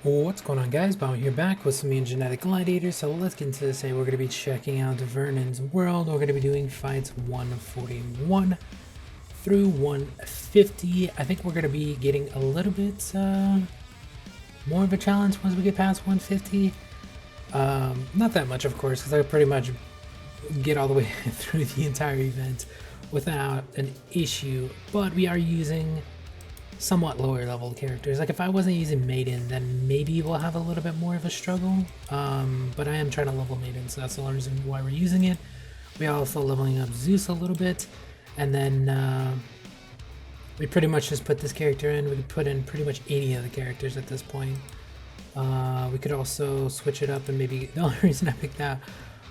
What's going on, guys? Bao here, back with some genetic gladiators. So let's get into this. We're going to be checking out Verne's world. We're going to be doing fights 141 through 150. I think we're going to be getting a little bit more of a challenge once we get past 150. Not that much, of course, because I pretty much get all the way through the entire event without an issue. But we are using somewhat lower level characters. Like if I wasn't using Maiden, then maybe we'll have a little bit more of a struggle. But I am trying to level Maiden, so that's the reason why we're using it. We are also leveling up Zeus a little bit, and then we pretty much just put this character in. We could put in pretty much any of the characters at this point. We could also switch it up, and maybe the only reason I picked that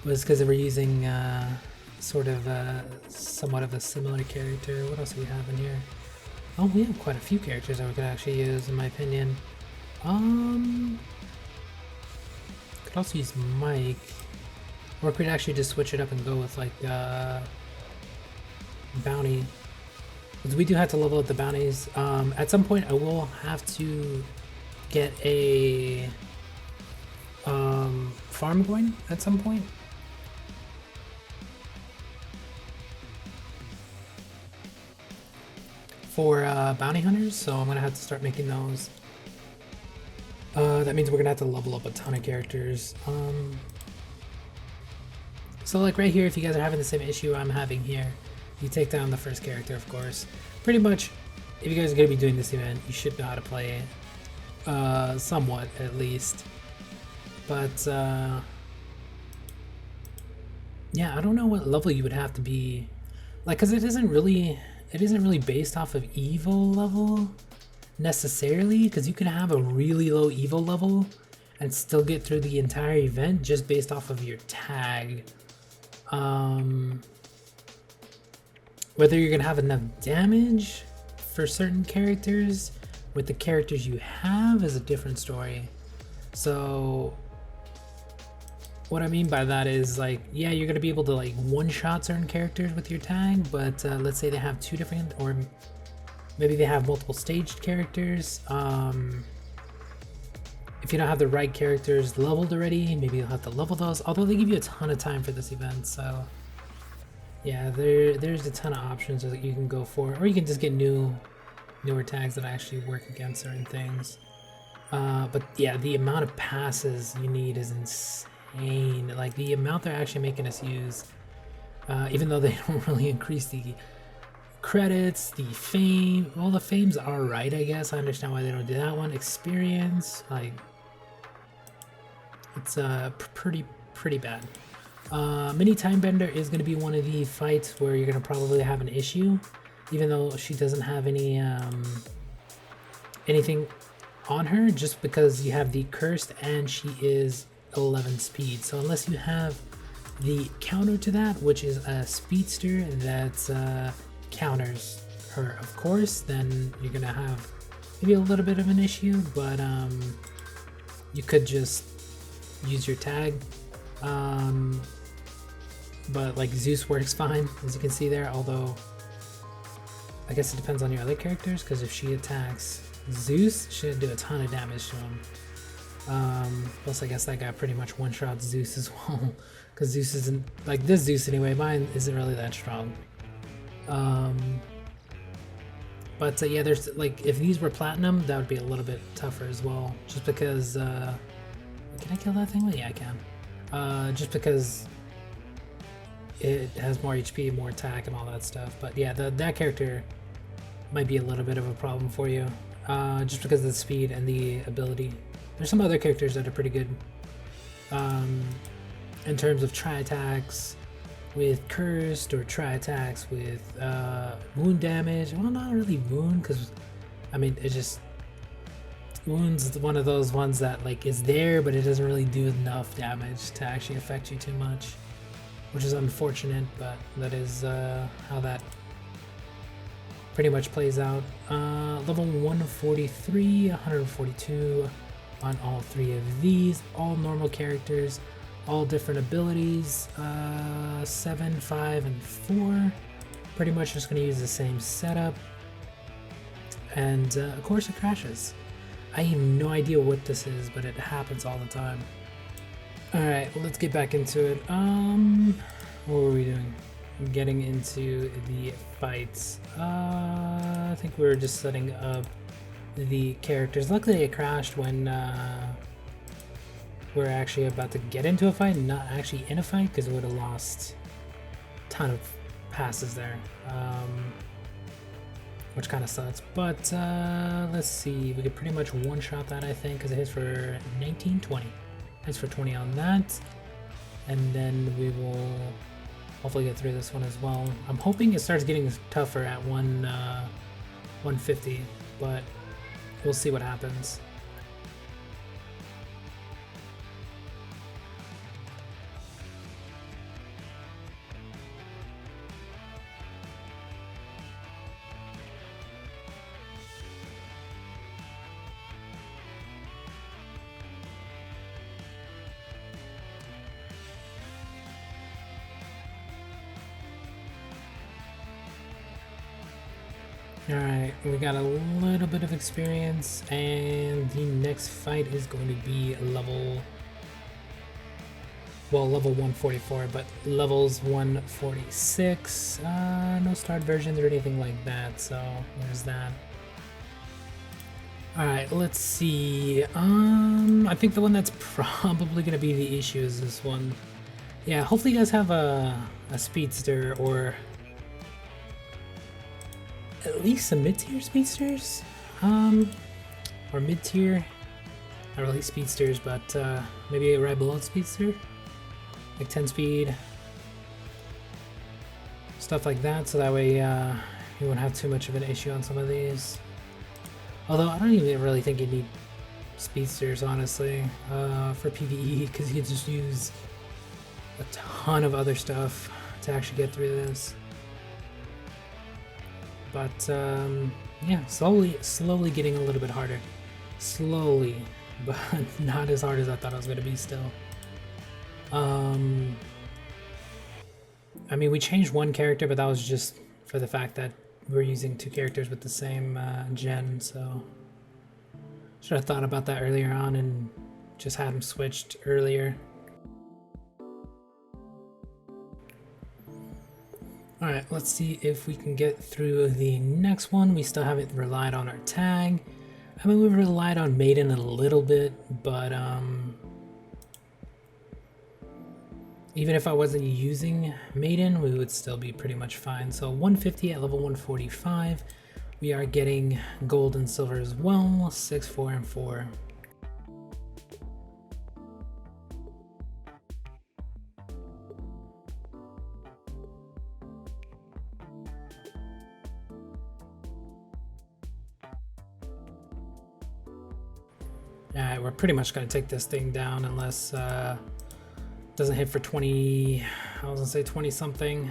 was because we're using sort of somewhat of a similar character. What else do we have in here? Oh, we have quite a few characters that we could actually use, in my opinion. Could also use Mike, or could actually just switch it up and go with like bounty, because we do have to level up the bounties. At some point, I will have to get a farm going at some point. For bounty hunters, so I'm gonna have to start making those. That means we're gonna have to level up a ton of characters. So like right here, if you guys are having the same issue I'm having here, you take down the first character, of course. Pretty much, if you guys are gonna be doing this event, you should know how to play it, somewhat at least. But yeah, I don't know what level you would have to be, like, cause it isn't really based off of evil level necessarily, because you can have a really low evil level and still get through the entire event just based off of your tag. Whether you're gonna have enough damage for certain characters with the characters you have is a different story. So what I mean by that is, like, yeah, you're gonna be able to like one-shot certain characters with your tag, but let's say they have two different, or maybe they have multiple staged characters. If you don't have the right characters leveled already, maybe you'll have to level those, although they give you a ton of time for this event. So yeah, there's a ton of options that you can go for, or you can just get newer tags that actually work against certain things. But yeah, the amount of passes you need is insane. Like the amount they're actually making us use, even though they don't really increase the credits, the fame. Well, the fame's alright, I guess. I understand why they don't do that one. Experience, like, it's pretty bad. Mini Timebender is going to be one of the fights where you're going to probably have an issue, even though she doesn't have any anything on her, just because you have the cursed and she is 11 speed. So unless you have the counter to that, which is a speedster that counters her, of course, then you're gonna have maybe a little bit of an issue. But you could just use your tag. But like Zeus works fine, as you can see there, although I guess it depends on your other characters, because if she attacks Zeus, should do a ton of damage to him. Plus I guess that guy pretty much one-shot Zeus as well, because Zeus isn't, like this Zeus anyway, mine isn't really that strong. But yeah, there's like, if these were platinum, that would be a little bit tougher as well, just because can I kill that thing? Well, yeah, I can. Just because it has more HP, more attack, and all that stuff. But yeah, that character might be a little bit of a problem for you, just because of the speed and the ability. There's some other characters that are pretty good in terms of tri-attacks with cursed, or tri-attacks with wound damage. Well, not really wound, because I mean, it just, wounds is one of those ones that like is there, but it doesn't really do enough damage to actually affect you too much, which is unfortunate, but that is how that pretty much plays out. Level 143, 142 on all three of these, all normal characters, all different abilities, 7, 5, and 4. Pretty much just going to use the same setup, and of course it crashes. I have no idea what this is, but it happens all the time. Alright, let's get back into it. What were we doing? Getting into the fights. I think we were just setting up the characters. Luckily it crashed when we're actually about to get into a fight, not actually in a fight, because it would have lost a ton of passes there. Which kind of sucks, but let's see, we could pretty much one-shot that, I think, because it hits for 19, 20. Hits for 20 on that, and then we will hopefully get through this one as well. I'm hoping it starts getting tougher at 150, but we'll see what happens. Alright, we got a little bit of experience, and the next fight is going to be level 144, but levels 146. No start versions or anything like that, so there's that. Alright, let's see. I think the one that's probably going to be the issue is this one. Yeah, hopefully you guys have a speedster, or at least some mid-tier speedsters, or mid-tier, not really speedsters, but maybe right below speedster, like 10 speed, stuff like that, so that way you won't have too much of an issue on some of these. Although I don't even really think you need speedsters, honestly, for PvE, because you can just use a ton of other stuff to actually get through this. But yeah, slowly getting a little bit harder. Slowly, but not as hard as I thought it was going to be still. I mean, we changed one character, but that was just for the fact that we're using two characters with the same gen, so should have thought about that earlier on and just had them switched earlier. Alright, let's see if we can get through the next one. We still haven't relied on our tag. I mean, we've relied on Maiden a little bit, but even if I wasn't using Maiden, we would still be pretty much fine. So 150 at level 145. We are getting gold and silver as well, 6, 4, and 4. Alright, we're pretty much going to take this thing down unless it doesn't hit for 20, I was going to say 20 something.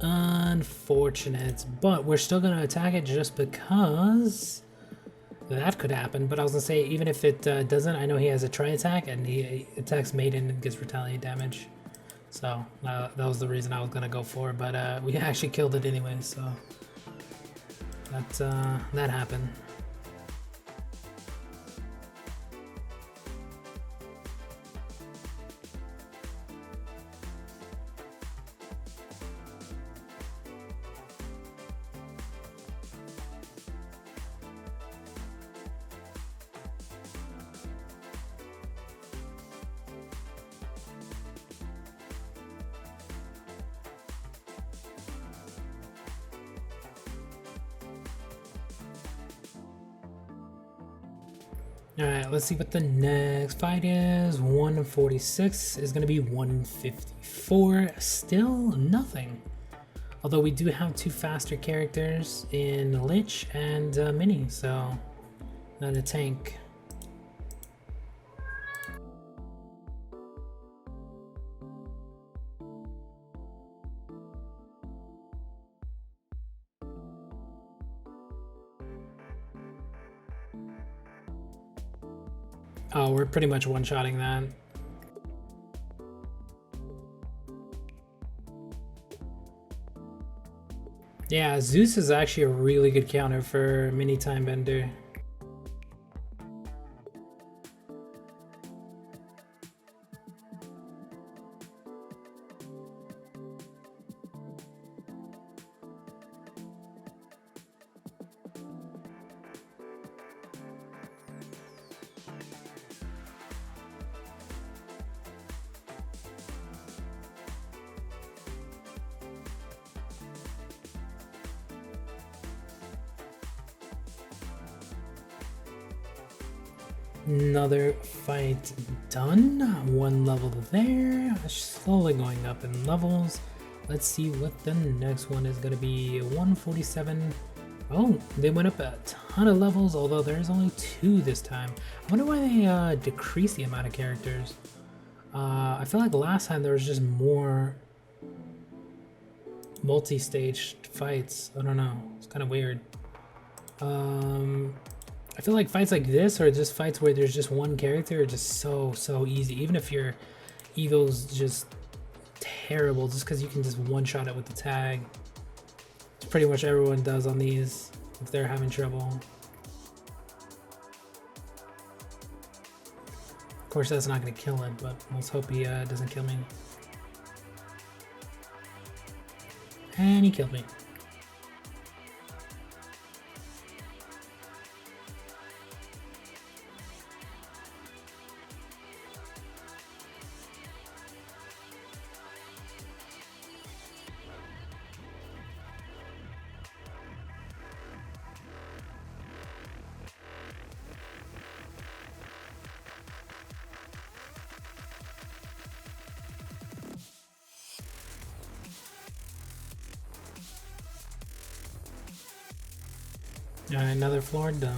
Unfortunate, but we're still going to attack it just because that could happen. But I was going to say, even if it doesn't, I know he has a tri-attack and he attacks Maiden and gets retaliate damage. So that was the reason I was going to go for, but we actually killed it anyway, so that happened. Alright, let's see what the next fight is. 146 is going to be 154. Still nothing. Although we do have two faster characters in Lich and Mini, so not a tank. Oh, we're pretty much one-shotting that. Yeah, Zeus is actually a really good counter for Mini Time Bender. Another fight done. One level there. Slowly going up in levels. Let's see what the next one is going to be. 147. Oh, they went up a ton of levels, although there's only 2 this time. I wonder why they decrease the amount of characters. I feel like last time there was just more multi-stage fights. I don't know. It's kind of weird. I feel like fights like this, or just fights where there's just one character, are just so easy. Even if your ego's just terrible, just because you can just one-shot it with the tag. It's pretty much everyone does on these if they're having trouble. Of course, that's not going to kill it, but let's hope he doesn't kill me. And he killed me. Alright, another floor done.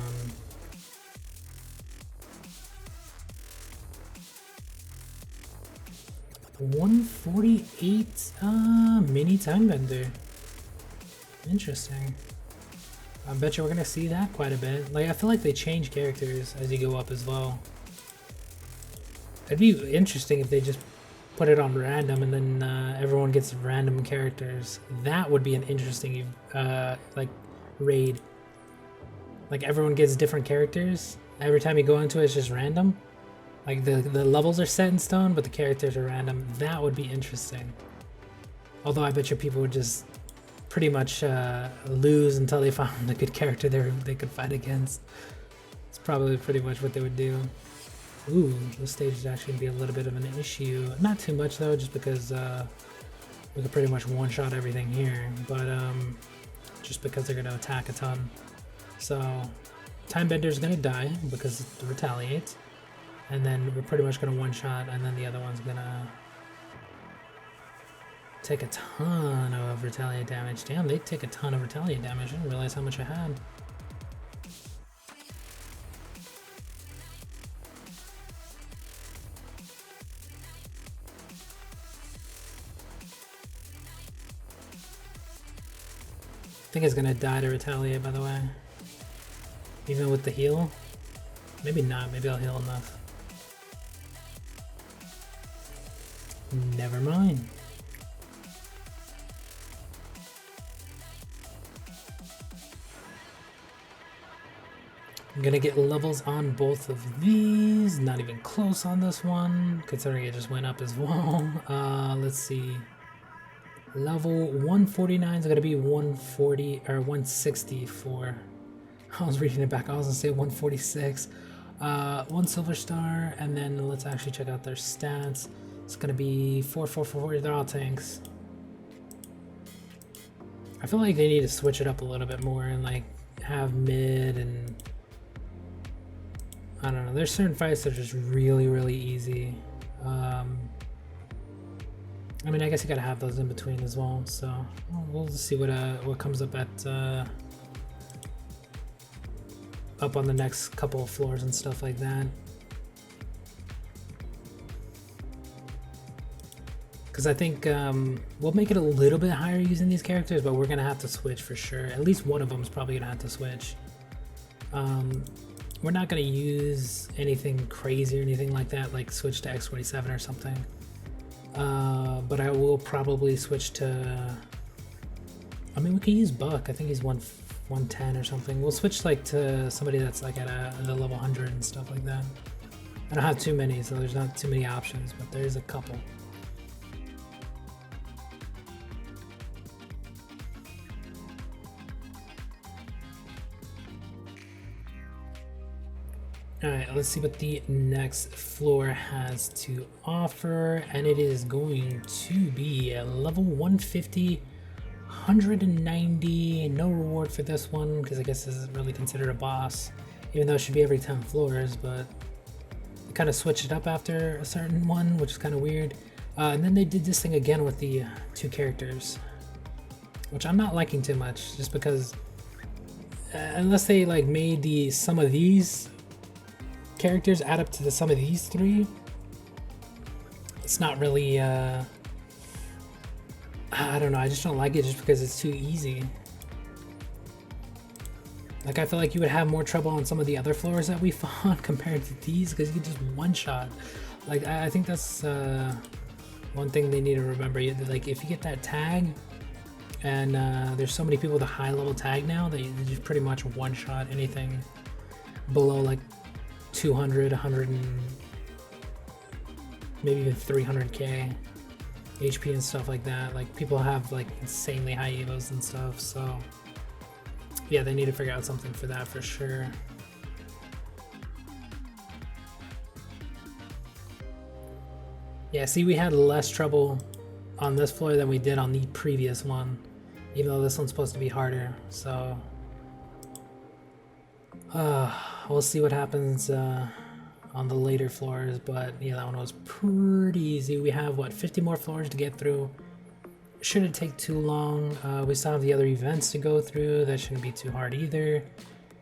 $148 mini time bender. Interesting. I bet you we're gonna see that quite a bit. Like, I feel like they change characters as you go up as well. It'd be interesting if they just put it on random and then everyone gets random characters. That would be an interesting like raid. Like everyone gets different characters. Every time you go into it, it's just random. Like the levels are set in stone, but the characters are random. That would be interesting. Although I bet you people would just pretty much lose until they found a good character they could fight against. It's probably pretty much what they would do. Ooh, this stage is actually gonna be a little bit of an issue. Not too much though, just because we could pretty much one-shot everything here. But just because they're gonna attack a ton. So, Timebender's gonna die because it retaliates, and then we're pretty much gonna one-shot, and then the other one's gonna take a ton of retaliate damage. Damn, they take a ton of retaliate damage. I didn't realize how much I had. I think it's gonna die to retaliate, by the way. Even with the heal? Maybe not, maybe I'll heal enough. Never mind. I'm gonna get levels on both of these. Not even close on this one, considering it just went up as well. Let's see. Level 149 is gonna be 140 or 160 for. I was reading it back. I was gonna say 146. 1 silver star, and then let's actually check out their stats. It's gonna be 4. They're all tanks. I feel like they need to switch it up a little bit more and like have mid and I don't know. There's certain fights that are just really easy. I mean, I guess you gotta have those in between as well. So we'll just see what comes up at. Up on the next couple of floors and stuff like that. Because I think we'll make it a little bit higher using these characters, but we're going to have to switch for sure. At least one of them is probably going to have to switch. We're not going to use anything crazy or anything like that, like switch to X27 or something. But I will probably switch to... I mean, we can use Buck. I think he's 110 or something. We'll switch like to somebody that's like at the level 100 and stuff like that. I don't have too many, so there's not too many options, but there's a couple. Alright, let's see what the next floor has to offer, and it is going to be a level 150, 190, no reward for this one, because I guess this isn't really considered a boss, even though it should be every 10 floors, but kind of switched it up after a certain one, which is kind of weird. And then they did this thing again with the 2 characters, which I'm not liking too much, just because unless they like made some of these characters add up to the sum of these 3, it's not really I don't know, I just don't like it just because it's too easy. Like, I feel like you would have more trouble on some of the other floors that we fought compared to these, because you can just one-shot. Like, I think that's one thing they need to remember. Like, if you get that tag, and there's so many people with a high-level tag now that you just pretty much one-shot anything below like 200, 100, and maybe even 300k HP and stuff like that. Like, people have like insanely high evos and stuff, so yeah, they need to figure out something for that for sure. Yeah, see, we had less trouble on this floor than we did on the previous one, even though this one's supposed to be harder, so we'll see what happens on the later floors. But yeah, that one was pretty easy. We have, what, 50 more floors to get through. Shouldn't take too long. We still have the other events to go through. That shouldn't be too hard either.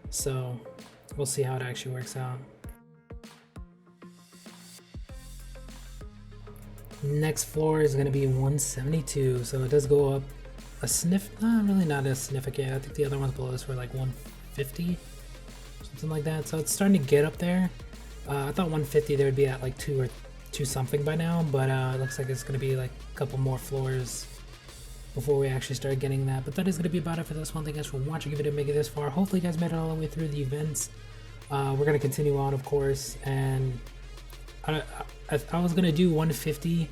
So we'll see how it actually works out. Next floor is going to be 172. So it does go up a sniff. Really not as significant. I think the other ones below us were like 150. Something like that. So it's starting to get up there. I thought 150 there would be at like 2 or 2 something by now. But it looks like it's going to be like a couple more floors before we actually start getting that. But that is going to be about it for this one. Thank you guys for watching. If you didn't make it this far, hopefully you guys made it all the way through the events. We're going to continue on, of course, and I was going to do 150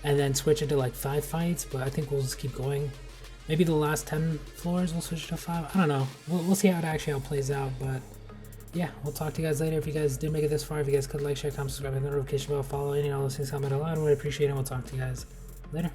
and then switch it to like 5 fights, but I think we'll just keep going. Maybe the last 10 floors we'll switch to 5. I don't know. We'll see how it actually plays out, but yeah, we'll talk to you guys later. If you guys did make it this far, if you guys could like, share, comment, subscribe, hit the notification bell, follow any and all those things, comment a lot. I would appreciate it. We'll talk to you guys later.